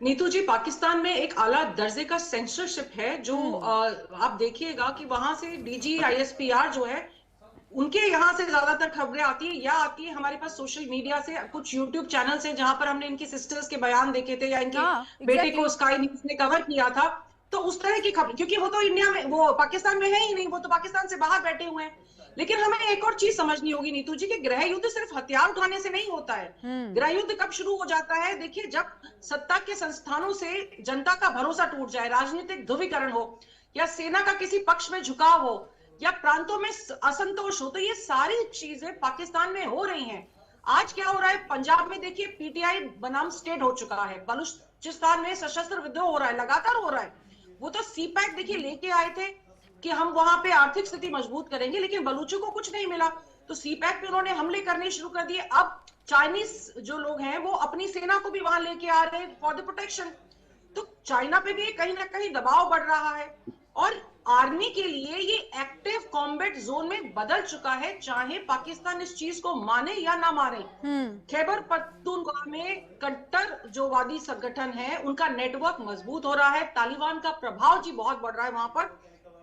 नीतू जी, पाकिस्तान में एक आला दर्जे का सेंसरशिप है जो आप देखिएगा कि वहां से डीजी आईएसपीआर जो है, उनके यहाँ से ज्यादातर खबरें आती है, या आती है हमारे पास सोशल मीडिया से, कुछ यूट्यूब चैनल से जहां पर हमने इनकी सिस्टर्स के बयान देखे थे या इनके बेटे को स्काई न्यूज ने कवर किया था। तो उस तरह की खबर, क्योंकि वो तो इंडिया में, वो पाकिस्तान में है ही नहीं, वो तो पाकिस्तान से बाहर बैठे हुए हैं। लेकिन हमें एक और चीज समझनी होगी नीतू जी कि गृह युद्ध सिर्फ हथियार उठाने से नहीं होता है। गृह युद्ध कब शुरू हो जाता है? देखिए, जब सत्ता के संस्थानों से जनता का भरोसा टूट जाए, राजनीतिक ध्रुवीकरण हो, या सेना का किसी पक्ष में झुकाव हो, या प्रांतों में असंतोष हो, तो ये सारी चीजें पाकिस्तान में हो रही हैं। आज क्या हो रहा है पंजाब में? देखिए, पीटीआई बनाम स्टेट हो चुका है। बलूचिस्तान में सशस्त्र विद्रोह हो रहा है, लगातार हो रहा है। वो तो सीपैक देखिए लेके आए थे कि हम वहां पे आर्थिक स्थिति मजबूत करेंगे, लेकिन बलूचों को कुछ नहीं मिला, तो सीपैक पे उन्होंने हमले करने शुरू कर दिए। अब चाइनीज जो लोग हैं वो अपनी सेना को भी वहां लेके आ रहे हैं फॉर द प्रोटेक्शन। तो चाइना पे भी कहीं ना कहीं दबाव बढ़ रहा है, और आर्मी के लिए ये एक्टिव कॉम्बैट जोन में बदल चुका है, चाहे पाकिस्तान इस चीज को माने या ना माने। खैबर पख्तूनख्वा में कट्टर जो वादी संगठन है, उनका नेटवर्क मजबूत हो रहा है, तालिबान का प्रभाव जी बहुत बढ़ रहा है वहां पर,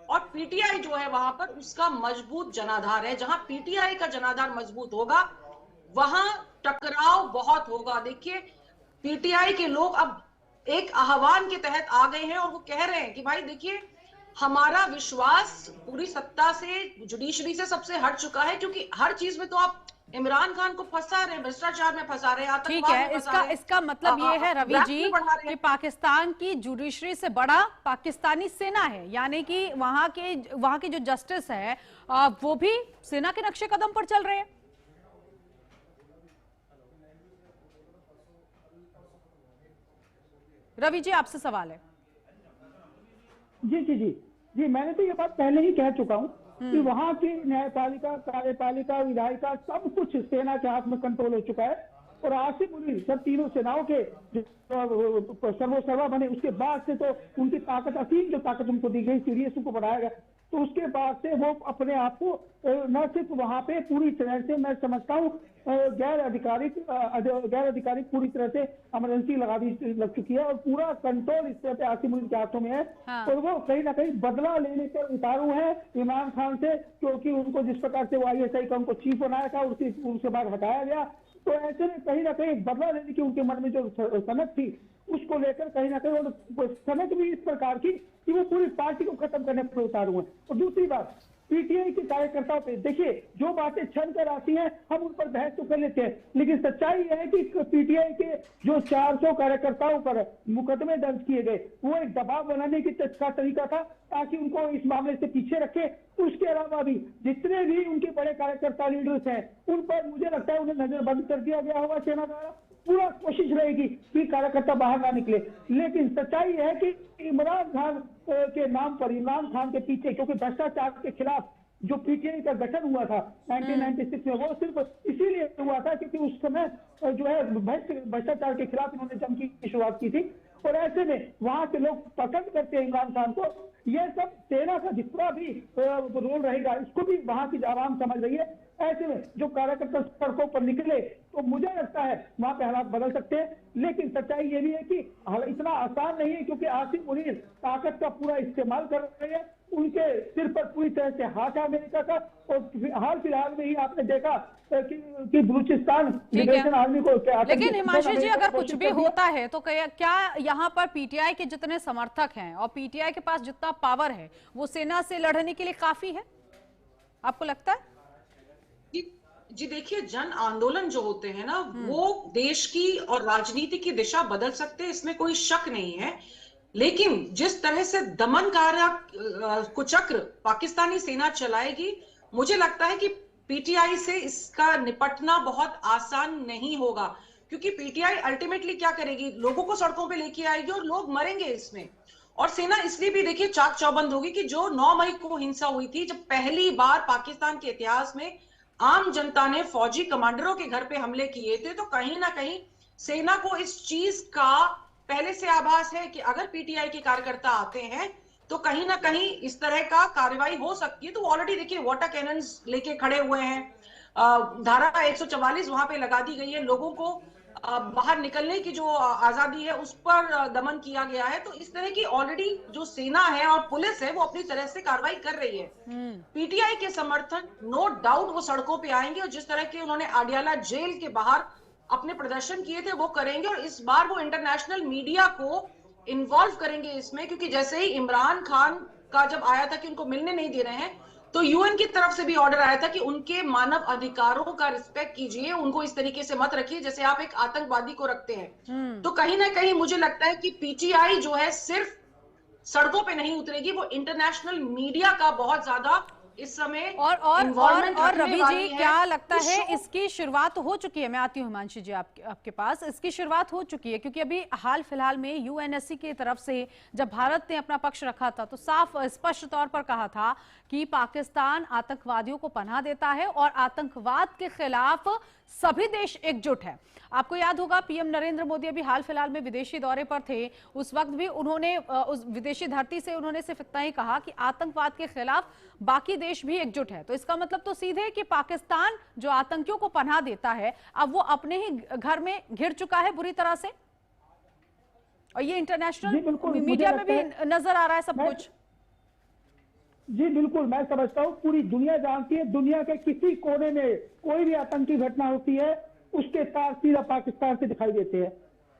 और पीटीआई जो है वहां पर उसका मजबूत जनाधार है। जहां पीटीआई का जनाधार मजबूत होगा वहां टकराव बहुत होगा। देखिए, पीटीआई के लोग अब एक आह्वान के तहत आ गए हैं और वो कह रहे हैं कि भाई देखिए, हमारा विश्वास पूरी सत्ता से, जुडिशरी से सबसे हट चुका है, क्योंकि हर चीज में तो आप इमरान खान को फंसा रहे, भ्रष्टाचार में फंसा रहे, ठीक है। इसका मतलब ये है रवि जी कि पाकिस्तान की जुडिशरी से बड़ा पाकिस्तानी सेना है, यानी कि वहां के जो जस्टिस है वो भी सेना के नक्शे कदम पर चल रहे हैं। रवि जी आपसे सवाल है। जी जी जी जी, मैंने तो ये बात पहले ही कह चुका हूँ कि वहाँ की न्यायपालिका, कार्यपालिका, विधायिका सब कुछ सेना के हाथ में कंट्रोल हो चुका है। और आसिफ उली सब तीनों सेनाओं के सर्वोसर्वा बने, उसके बाद से तो उनकी ताकत, असीम जो ताकत उनको दी गई, सीरियस उनको बढ़ाया गया, तो उसके बाद से वो अपने आप को न सिर्फ वहां पे पूरी तरह से, मैं समझता हूँ गैर आधिकारिक पूरी तरह से इमरजेंसी लग चुकी है और पूरा कंट्रोल इस तरह से आसिफ उली के हाथों में है। हाँ। और वो कहीं ना कहीं बदला लेने पर उतारू है इमरान खान से, क्योंकि उनको जिस प्रकार से वो ISI का उनको चीफ बनाया था, उसके बाद हटाया गया। तो ऐसे में कहीं ना कहीं बदला लेने की उनके मन में जो सनक थी, उसको लेकर कहीं ना कहीं और सनक भी इस प्रकार की कि वो पूरी पार्टी को खत्म करने पर उतारू है। और दूसरी बात, पीटीआई के कार्यकर्ताओं पे देखिए, जो बातें छन कर आती हैं हम उन पर बहस तो कर लेते हैं, लेकिन सच्चाई यह है कि पीटीआई के जो 400 कार्यकर्ताओं पर मुकदमे दर्ज किए गए, वो एक दबाव बनाने की का तरीका था ताकि उनको इस मामले से पीछे रखे। उसके अलावा भी जितने भी उनके बड़े कार्यकर्ता लीडर्स हैं, उन पर मुझे लगता है उन्हें नजरबंद कर दिया गया होगा सेना द्वारा। पूरा कोशिश रहेगी कि कार्यकर्ता बाहर ना निकले, लेकिन सच्चाई है कि इमरान खान के नाम पर, इमरान खान के पीछे, क्योंकि भ्रष्टाचार के खिलाफ जो पीटीआई का गठन हुआ था 1996 में, वो सिर्फ इसीलिए हुआ था क्योंकि उस समय जो है भ्रष्टाचार के खिलाफ इन्होंने जंग की शुरुआत की थी। और ऐसे में वहां के लोग पसंद करते हैं इमरान खान को। ये सब सेना का जितना भी रोल रहेगा, इसको भी वहां की आवाम समझ रही है। ऐसे में जो कार्यकर्ता सड़कों पर निकले तो मुझे लगता है वहां पे हालात बदल सकते हैं, लेकिन सच्चाई ये भी है कि इतना आसान नहीं है, क्योंकि आसिफ मुनीर ताकत का पूरा इस्तेमाल कर रहे हैं। उनके सिर पर पूरी तरह से हाथ है अमेरिका का। और हाल फिलहाल में ही आपने देखा कि बलूचिस्तान लिबरेशन आर्मी को, लेकिन हिमांशु जी अगर कुछ भी होता है तो क्या यहाँ पर पीटीआई के जितने समर्थक हैं और पीटीआई के पास जितना पावर है, वो सेना से लड़ने के लिए काफी है, आपको लगता है? जी देखिए, जन आंदोलन जो होते हैं ना, वो देश की और राजनीति की दिशा बदल सकते हैं, इसमें कोई शक नहीं है। लेकिन जिस तरह से दमनकारक कुचक्र पाकिस्तानी सेना चलाएगी, मुझे लगता है कि पीटीआई से इसका निपटना बहुत आसान नहीं होगा, क्योंकि पीटीआई अल्टीमेटली क्या करेगी, लोगों को सड़कों पे लेके आएगी और लोग मरेंगे इसमें। और सेना इसलिए भी देखिए चाक चौबंद होगी कि जो 9 मई को हिंसा हुई थी, जब पहली बार पाकिस्तान के इतिहास में आम जनता ने फौजी कमांडरों के घर पे हमले किए थे, तो कहीं ना कहीं सेना को इस चीज का पहले से आभास है कि अगर पीटीआई के कार्यकर्ता आते हैं तो कहीं ना कहीं इस तरह का कार्रवाई हो सकती है। तो ऑलरेडी देखिए वाटर कैनन्स लेके खड़े हुए हैं, धारा 144 वहां पे लगा दी गई है, लोगों को बाहर निकलने की जो आजादी है उस पर दमन किया गया है। तो इस तरह की ऑलरेडी जो सेना है और पुलिस है वो अपनी तरह से कार्रवाई कर रही है। पीटीआई के समर्थन नो डाउट वो सड़कों पे आएंगे और जिस तरह के उन्होंने अडियाला जेल के बाहर अपने प्रदर्शन किए थे वो करेंगे। और इस बार वो इंटरनेशनल मीडिया को इन्वॉल्व करेंगे इसमें, क्योंकि जैसे ही इमरान खान का जब आया था कि उनको मिलने नहीं दे रहे हैं, तो यूएन की तरफ से भी ऑर्डर आया था कि उनके मानव अधिकारों का रिस्पेक्ट कीजिए, उनको इस तरीके से मत रखिए जैसे आप एक आतंकवादी को रखते हैं। तो कहीं ना कहीं मुझे लगता है कि पीटीआई जो है सिर्फ सड़कों पे नहीं उतरेगी, वो इंटरनेशनल मीडिया का बहुत ज्यादा इस समय और रवि जी क्या लगता है, इसकी शुरुआत हो चुकी है? मैं आती हूँ हिमांशु जी आपके पास। इसकी शुरुआत हो चुकी है क्योंकि अभी हाल फिलहाल में यूएनएससी की तरफ से जब भारत ने अपना पक्ष रखा था तो साफ स्पष्ट तौर पर कहा था कि पाकिस्तान आतंकवादियों को पनाह देता है और आतंकवाद के खिलाफ सभी देश एकजुट है। आपको याद होगा पीएम नरेंद्र मोदी अभी हाल फिलहाल में विदेशी दौरे पर थे, उस वक्त भी उन्होंने उस विदेशी धरती से उन्होंने सिर्फ इतना ही कहा कि आतंकवाद के खिलाफ बाकी देश भी एकजुट है। तो इसका मतलब तो सीधे कि पाकिस्तान जो आतंकियों को पनाह देता है अब वो अपने ही घर में घिर चुका है बुरी तरह से, और ये इंटरनेशनल मीडिया में भी नजर आ रहा है सब कुछ। जी बिल्कुल, मैं समझता हूँ पूरी दुनिया जानती है, दुनिया के किसी कोने में कोई भी आतंकी घटना होती है उसके तार सीधा पाकिस्तान से दिखाई देते हैं।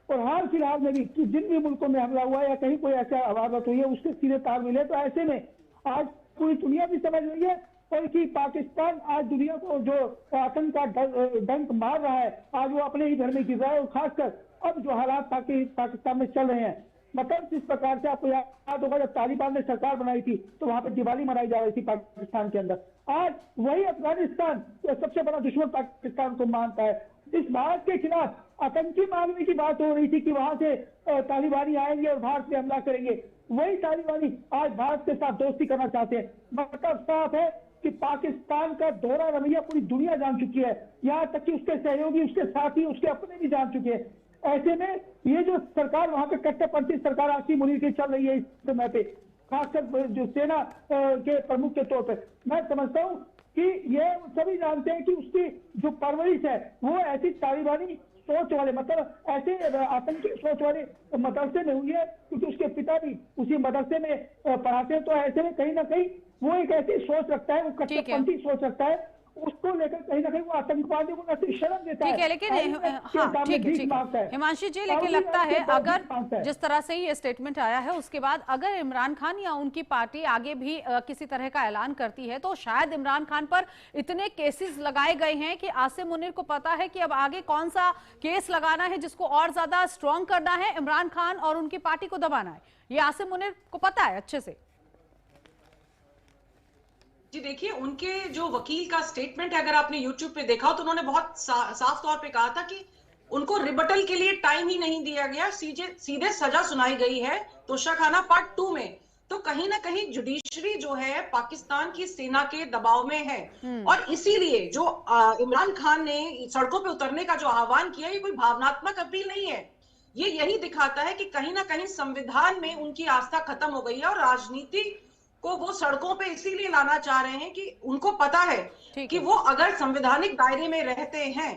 और हाल फिलहाल में भी जिन भी मुल्कों में हमला हुआ या कहीं कोई ऐसा वारदात हुई है उसके सीधे तार मिले। तो ऐसे में आज पूरी दुनिया भी समझ रही है और कि पाकिस्तान आज दुनिया को जो आतंक का डंक मार रहा है, आज वो अपने ही घर में गिर रहा है। और खासकर अब जो हालात पाकिस्तान में चल रहे हैं, मतलब जिस प्रकार से आपको याद होगा जब तालिबान ने सरकार बनाई थी तो वहां पे दिवाली मनाई जा रही थी पाकिस्तान के अंदर, आज वही अफगानिस्तान सबसे बड़ा दुश्मन पाकिस्तान को मानता है। इस भारत के खिलाफ आतंकी मानने की बात हो रही थी कि वहां से तालिबानी आएंगे और भारत पे हमला करेंगे, वही तालिबानी आज भारत के साथ दोस्ती करना चाहते हैं। मतलब साफ है कि पाकिस्तान का दोहरा रवैया पूरी दुनिया जान चुकी है, यहाँ तक कि उसके सहयोगी, उसके साथी, उसके अपने भी जान चुके हैं। ऐसे में ये जो सरकार वहां पे कट्टरपंथी सरकार आसिम मुनीर की चल रही है इस समय पे, खासकर जो सेना के प्रमुख के तौर पर, मैं समझता हूँ कि ये सभी जानते हैं कि उसकी जो परवरिश है वो ऐसी तालिबानी सोच वाले, मतलब ऐसे आतंकी सोच वाले मदरसे में हुई है, क्योंकि उसके पिता भी उसी मदरसे में पढ़ाते हैं। तो ऐसे में कहीं ना कहीं वो एक ऐसी सोच रखता है, वो कट्टरपंथी सोच रखता है, उसको लेकर कहीं ना कहीं वो आतंकवादियों को शर्म देता है। ठीक है, लेकिन हाँ ठीक है हिमांशी जी, लेकिन लगता है अगर जिस तरह से ये स्टेटमेंट आया है उसके बाद अगर इमरान खान या उनकी पार्टी आगे भी किसी तरह का ऐलान करती है तो शायद इमरान खान पर इतने केसेस लगाए गए हैं कि आसिम मुनीर को पता है कि अब आगे कौन सा केस लगाना है जिसको और ज्यादा स्ट्रॉन्ग करना है, इमरान खान और उनकी पार्टी को दबाना है। ये आसिम मुनीर को पता है अच्छे से। जी देखिए, उनके जो वकील का स्टेटमेंट है, अगर आपने YouTube पे देखा हो तो उन्होंने बहुत साफ तौर पे कहा था कि उनको रिबटल के लिए टाइम ही नहीं दिया गया, सीधे सजा सुनाई गई है तोशाखाना पार्ट 2 में। तो कहीं ना कहीं जुडिशरी जो है पाकिस्तान की सेना के दबाव में है, और इसीलिए जो इमरान खान ने सड़कों पे उतरने का जो आह्वान किया, ये कोई भावनात्मक अपील नहीं है, ये यही दिखाता है कि कहीं ना कहीं संविधान में उनकी आस्था खत्म हो गई है और राजनीति को वो सड़कों पे इसीलिए लाना चाह रहे हैं कि उनको पता है कि वो अगर संवैधानिक दायरे में रहते हैं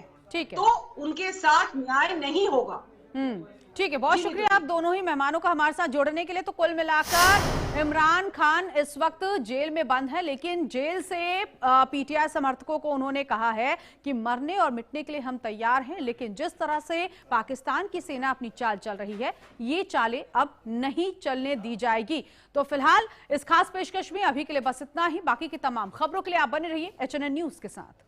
तो उनके साथ न्याय नहीं होगा। ठीक है, बहुत शुक्रिया आप दोनों ही मेहमानों का हमारे साथ जोड़ने के लिए। तो कुल मिलाकर इमरान खान इस वक्त जेल में बंद है, लेकिन जेल से पीटीआई समर्थकों को उन्होंने कहा है कि मरने और मिटने के लिए हम तैयार हैं, लेकिन जिस तरह से पाकिस्तान की सेना अपनी चाल चल रही है ये चालें अब नहीं चलने दी जाएगी। तो फिलहाल इस खास पेशकश में अभी के लिए बस इतना ही। बाकी की तमाम खबरों के लिए आप बने रहिए HNN न्यूज के साथ।